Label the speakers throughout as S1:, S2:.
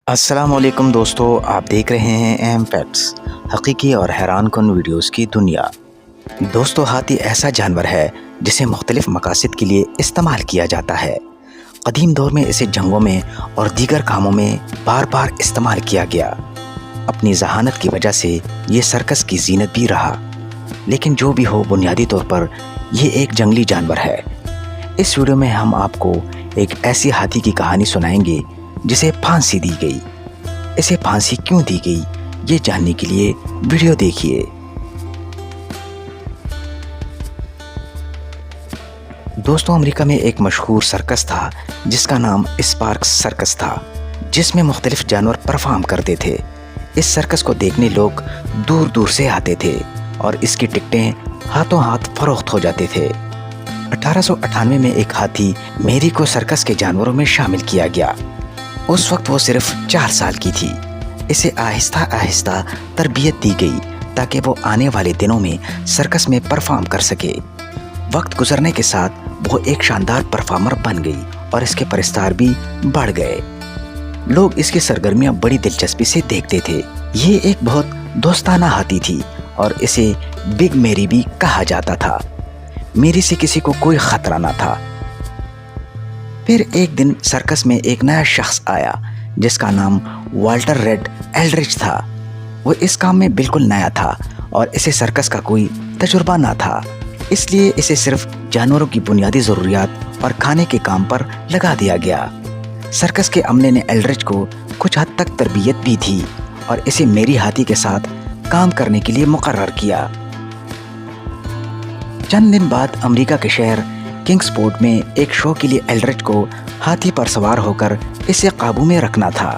S1: السلام علیکم دوستو، آپ دیکھ رہے ہیں اہم فیکٹس، حقیقی اور حیران کن ویڈیوز کی دنیا۔ دوستو، ہاتھی ایسا جانور ہے جسے مختلف مقاصد کے لیے استعمال کیا جاتا ہے۔ قدیم دور میں اسے جنگوں میں اور دیگر کاموں میں بار بار استعمال کیا گیا۔ اپنی ذہانت کی وجہ سے یہ سرکس کی زینت بھی رہا۔ لیکن جو بھی ہو، بنیادی طور پر یہ ایک جنگلی جانور ہے۔ اس ویڈیو میں ہم آپ کو ایک ایسی ہاتھی کی کہانی سنائیں گے جسے پھانسی دی گئی۔ اسے پھانسی کیوں دی گئی، یہ جاننے کے لیے ویڈیو دیکھیے۔ دوستو، امریکہ میں ایک مشہور سرکس تھا جس کا نام اسپارکس سرکس تھا، جس میں مختلف جانور پرفارم کرتے تھے۔ اس سرکس کو دیکھنے لوگ دور دور سے آتے تھے اور اس کی ٹکٹیں ہاتھوں ہاتھ فروخت ہو جاتے تھے۔ 1898 میں ایک ہاتھی میری کو سرکس کے جانوروں میں شامل کیا گیا۔ اس وقت وہ صرف 4 سال کی تھی۔ اسے آہستہ آہستہ تربیت دی گئی تاکہ وہ آنے والے دنوں میں سرکس میں پرفارم کر سکے۔ وقت گزرنے کے ساتھ وہ ایک شاندار پرفارمر بن گئی اور اس کے پرستار بھی بڑھ گئے۔ لوگ اس کی سرگرمیاں بڑی دلچسپی سے دیکھتے تھے۔ یہ ایک بہت دوستانہ ہاتھی تھی اور اسے بگ میری بھی کہا جاتا تھا۔ میری سے کسی کو کوئی خطرہ نہ تھا۔ پھر ایک دن سرکس میں ایک نیا شخص آیا جس کا نام والٹر ریڈ ایلڈرچ تھا۔ وہ اس کام میں بالکل نیا تھا اور اسے سرکس کا کوئی تجربہ نہ تھا، اس لیے اسے صرف جانوروں کی بنیادی ضروریات اور کھانے کے کام پر لگا دیا گیا۔ سرکس کے عملے نے ایلڈرچ کو کچھ حد تک تربیت بھی دی اور اسے میری ہاتھی کے ساتھ کام کرنے کے لیے مقرر کیا۔ چند دن بعد امریکہ کے شہر کنگس پورٹ میں ایک شو کے لیے ایلڈرچ کو ہاتھی پر سوار ہو کر اسے قابو میں رکھنا تھا۔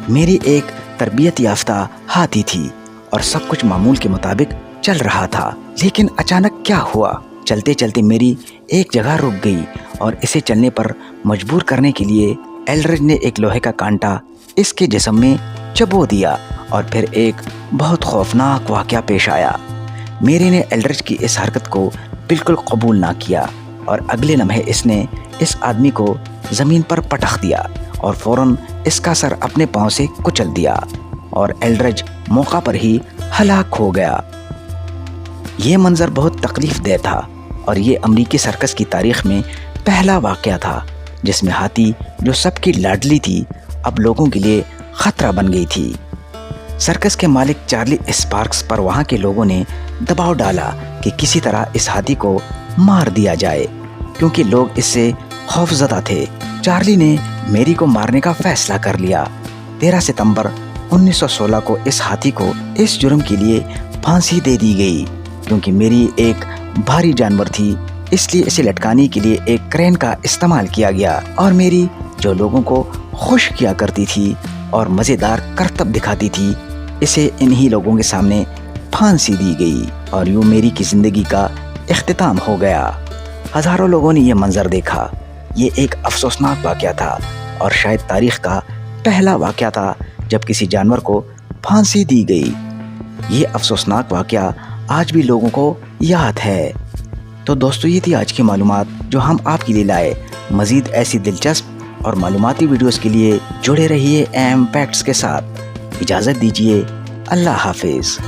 S1: میری ایک تربیت یافتہ ہاتھی تھی اور سب کچھ معمول کے مطابق چل رہا تھا، لیکن اچانک کیا ہوا؟ چلتے چلتے میری ایک جگہ رک گئی اور اسے چلنے پر مجبور کرنے کے لیے ایلڈرچ نے ایک لوہے کا کانٹا اس کے جسم میں چبو دیا اور پھر ایک بہت خوفناک واقعہ پیش آیا۔ میری نے ایلڈرچ کی اس حرکت کو بالکل قبول نہ کیا اور اگلے لمحے اس نے اس آدمی کو زمین پر پٹخ دیا اور فوراً اس کا سر اپنے پاؤں سے کچل دیا اور ایلڈرچ موقع پر ہی ہلاک ہو گیا۔ یہ منظر بہت تکلیف دہ تھا اور یہ امریکی سرکس کی تاریخ میں پہلا واقعہ تھا جس میں ہاتھی، جو سب کی لاڈلی تھی، اب لوگوں کے لیے خطرہ بن گئی تھی۔ سرکس کے مالک چارلی اسپارکس پر وہاں کے لوگوں نے دباؤ ڈالا کہ کسی طرح اس ہاتھی کو مار دیا جائے، کیونکہ لوگ اس سے خوف زدہ تھے۔ چارلی نے میری کو مارنے کا فیصلہ کر لیا۔ 13 ستمبر 1916 کو اس ہاتھی کو اس جرم کے لیے پھانسی دے دی گئی۔ کیونکہ میری ایک بھاری جانور تھی، اس لیے اسے لٹکانے کے لیے ایک کرین کا استعمال کیا گیا اور میری، جو لوگوں کو خوش کیا کرتی تھی اور مزیدار کرتب دکھاتی تھی، اسے انہی لوگوں کے سامنے پھانسی دی گئی اور یوں میری کی زندگی کا اختتام ہو گیا۔ ہزاروں لوگوں نے یہ منظر دیکھا۔ یہ ایک افسوسناک واقعہ تھا اور شاید تاریخ کا پہلا واقعہ تھا جب کسی جانور کو پھانسی دی گئی۔ یہ افسوسناک واقعہ آج بھی لوگوں کو یاد ہے۔ تو دوستو، یہ تھی آج کی معلومات جو ہم آپ کے لیے لائے۔ مزید ایسی دلچسپ اور معلوماتی ویڈیوز کے لیے جڑے رہیے اہم فیکٹس کے ساتھ۔ اجازت دیجیے، اللہ حافظ۔